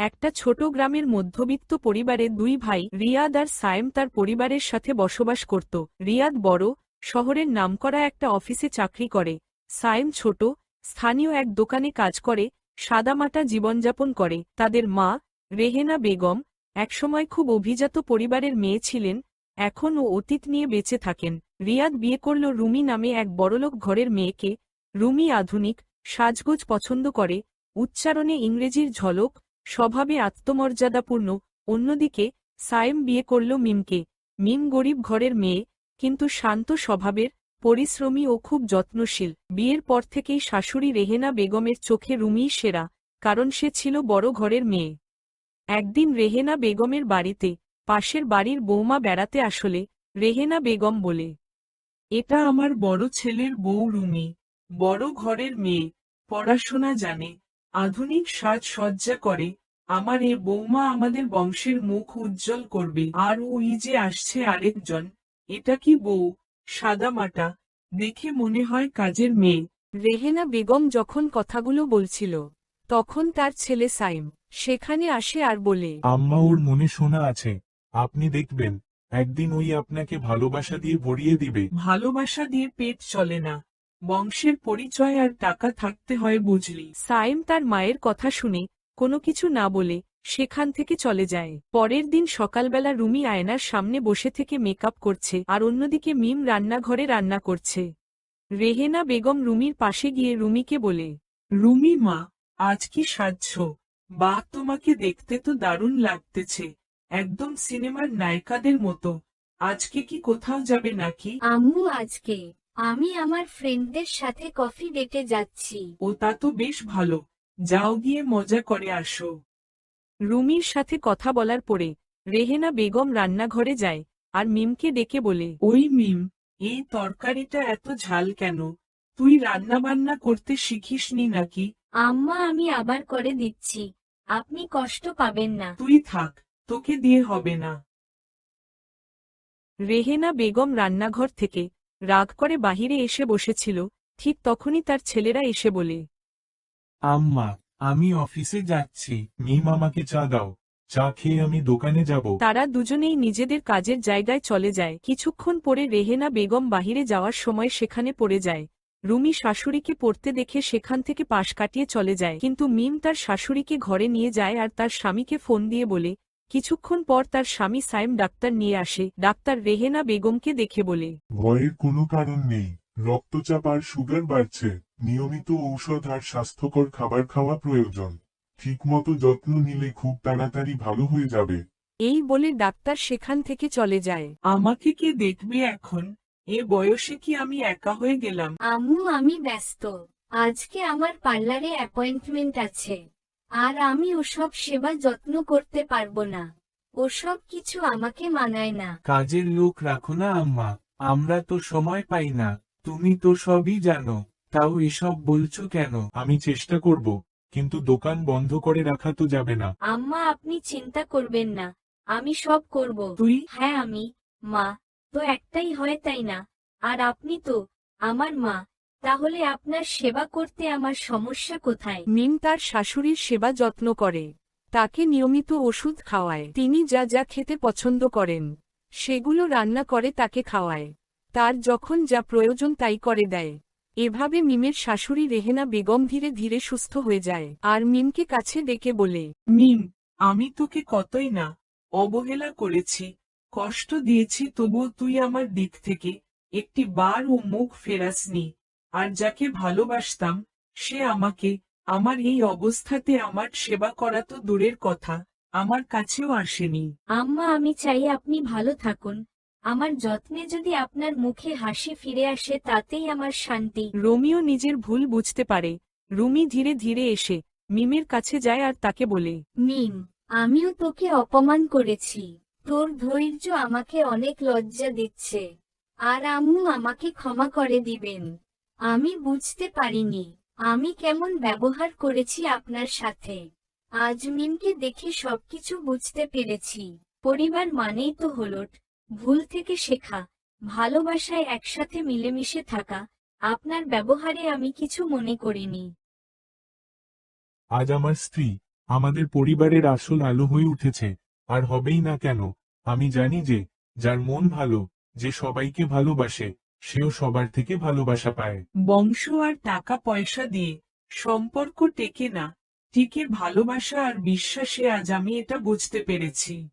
একটা ছোট গ্রামের মধ্যবিত্ত পরিবারে দুই ভাই রিয়াদ আর সায়েম তার পরিবারের সাথে বসবাস করত। রিয়াদ বড়, শহরের নামকরা একটা অফিসে চাকরি করে। সায়েম ছোট, স্থানীয় এক দোকানে কাজ করে, সাদামাটা জীবনযাপন করে। তাদের মা, রেহেনা বেগম, একসময় খুব অভিজাত পরিবারের মেয়ে ছিলেন, এখন ও অতীত নিয়ে বেঁচে থাকেন। রিয়াদ বিয়ে করল রুমি নামে এক বড়লোক ঘরের মেয়েকে। রুমি আধুনিক, সাজগোজ পছন্দ করে, উচ্চারণে ইংরেজির ঝলক, স্বভাবে আত্মমর্যাদাপূর্ণ। অন্যদিকে সায়েম বিয়ে করল মিমকে। মিম গরিব ঘরের মেয়ে, কিন্তু শান্ত স্বভাবের, পরিশ্রমী ও খুব যত্নশীল। বিয়ের পর থেকেই শাশুড়ি রেহেনা বেগমের চোখে রুমিই সেরা, কারণ সে ছিল বড় ঘরের মেয়ে। একদিন রেহেনা বেগমের বাড়িতে পাশের বাড়ির বৌমা বেড়াতে আসলে রেহেনা বেগম বলে, এটা আমার বড় ছেলের বউ রুমি, বড় ঘরের মেয়ে, পড়াশোনা জানে, আধুনিক সাজসজ্জা করে। আমার এ বৌমা আমাদের বংশের মুখ উজ্জ্বল করবে। আর ওই যে আসছে আরেকজন, এটা কি বউ, সাদামাটা, দেখে মনে হয় কাজের মেয়ে। রেহেনা বেগম যখন কথাগুলো বলছিল তখন তার ছেলে সাইম সেখানে আসে আর বলে, আম্মা, ওর মনে শোনা আছে, আপনি দেখবেন একদিন ওই আপনাকে ভালোবাসা দিয়ে ভরিয়ে দিবে। ভালোবাসা দিয়ে পেট চলে না, বংশের পরিচয় আর টাকা থাকতে হয়, বুঝলি। সাইম তার মায়ের কথা শুনে কোনো কিছু না বলে সেখান থেকে চলে যায়। পরের দিন সকালবেলা রুমি আয়নার সামনে বসে থেকে মেকআপ করছে আর অন্যদিকে মিম রান্নাঘরে রান্না করছে। রেহেনা বেগম রুমির পাশে গিয়ে রুমিকে বলে, রুমি মা, আজ কি সাজছ? বাহ, তোমাকে দেখতে তো দারুণ লাগতেছে, একদম সিনেমার নায়িকাদের মতো। আজকে কি কোথাও যাবে নাকি? আম্মু, আজকে আমি আমার ফ্রেন্ডদের সাথে কফি ডেটে যাচ্ছি। ও, তা তো বেশ ভালো, যাও গিয়ে মজা করে আসো। রুমির সাথে কথা বলার পরে রেহেনা বেগম রান্নাঘরে যায় আর মিমকে ডেকে বলে, ওই মিম, এই তরকারিটা এত ঝাল কেন? তুই রান্না বান্না করতে শিখিসনি নাকি? আম্মা, আমি আবার করে দিচ্ছি, আপনি কষ্ট পাবেন না। তুই থাক, তোকে দিয়ে হবে না। রেহেনা বেগম রান্নাঘর থেকে রাগ করে বাহিরে এসে বসেছিল, ঠিক তখনই তার ছেলেরা এসে বলে, আম্মা, আমি অফিসে যাচ্ছি, মিম আমাকে চা দাও, চা খেয়ে আমি দোকানে যাব। তারা দুজনেই নিজেদের কাজের জায়গায় চলে যায়। কিছুক্ষণ পরে রেহেনা বেগম বাহিরে যাওয়ার সময় সেখানে পড়ে যায়। রুমি শাশুড়িকে পড়তে দেখে সেখান থেকে পাশ কাটিয়ে চলে যায়, কিন্তু মিম তার শাশুড়িকে ঘরে নিয়ে যায় আর তার স্বামীকে ফোন দিয়ে বলে। কিছুক্ষণ পর তার স্বামী সাইম ডাক্তার নিয়ে আসে। ডাক্তার রেহেনা বেগমকে দেখে বলে, ভয়ের কোনো কারণ নেই, রক্তচাপ আর সুগার বাড়ছে, নিয়মিত ঔষধ আর স্বাস্থ্যকর খাবার খাওয়া প্রয়োজন। ঠিকমতো যত্ন নিলে খুব তাড়াতাড়ি ভালো হয়ে যাবে। এই বলে ডাক্তার সেখান থেকে চলে যায়। আমাকে কে দেখবে এখন? এ বয়সে কি আমি একা হয়ে গেলাম? আম্মু, আমি ব্যস্ত, আজকে আমার পার্লারে অ্যাপয়েন্টমেন্ট আছে, আর আমি ওসব সেবা যত্ন করতে পারবো না। ওসব কিছু আমাকে মানায় না। কাজের লোক রাখো না আম্মা, আমরা তো সময় পাই না, তুমি তো সবই জানো, তাও এসব বলছো কেন? আমি চেষ্টা করব, কিন্তু দোকান বন্ধ করে রাখা তো যাবে না। আম্মা, আপনি চিন্তা করবেন না, আমি সব করব। তুই? হ্যাঁ, আমি। মা তো একটাই হয়, তাই না? আর আপনি তো আমার মা, তাহলে আপনার সেবা করতে আমার সমস্যা কোথায়? মিম তার শাশুড়ির সেবা যত্ন করে, তাকে নিয়মিত ওষুধ খাওয়ায়, তিনি যা যা খেতে পছন্দ করেন সেগুলো রান্না করে তাকে খাওয়ায়, তার যখন যা প্রয়োজন তাই করে দেয়। এভাবে মিমের শাশুড়ি রেহেনা বেগম ধীরে ধীরে সুস্থ হয়ে যায় আর মিমকে কাছে ডেকে বলে, মিম, আমি তোকে কতই না অবহেলা করেছি, কষ্ট দিয়েছি, তবুও তুই আমার দিক থেকে একটি বার ও মুখ ফেরাসনি। আর যাকে ভালোবাসতাম সে আমাকে আমার এই অবস্থাতে আমার সেবা করা তো দূরের কথা, আমার কাছেও আসেনি। আম্মা, আমি চাই আপনি ভালো থাকুন, আমার যত্নে যদি আপনার মুখে হাসি ফিরে আসে তাতেই আমার শান্তি। রোমিও নিজের ভুল বুঝতে পারে। রুমি ধীরে ধীরে এসে মিমের কাছে যায় আর তাকে বলে, মিম, আমিও তোকে অপমান করেছি, তোর ধৈর্য আমাকে অনেক লজ্জা দিচ্ছে, আর আম্মু আমাকে ক্ষমা করে দিবেন। আমি বুঝতে পারিনি আমি কেমন ব্যবহার করেছি আপনার সাথে। আজ মিমকে দেখে সবকিছু বুঝতে পেরেছি। পরিবার মানেই তো হলো ভুল থেকে শেখা, ভালোবাসায় একসাথে মিলেমিশে থাকা। আপনার ব্যবহারে আমি কিছু মনে করিনি। আজ আমার স্ত্রী আমাদের পরিবারের আসল আলো হয়ে উঠেছে, আর হবেই না কেন। আমি জানি যে যার মন ভালো, যে সবাইকে ভালোবাসে, সেও সবার থেকে ভালোবাসা পায়। বংশ আর টাকা পয়সা দিয়ে সম্পর্ক টেকে না, টিকে ভালোবাসা আর বিশ্বাসে। আজ আমি এটা বুঝতে পেরেছি।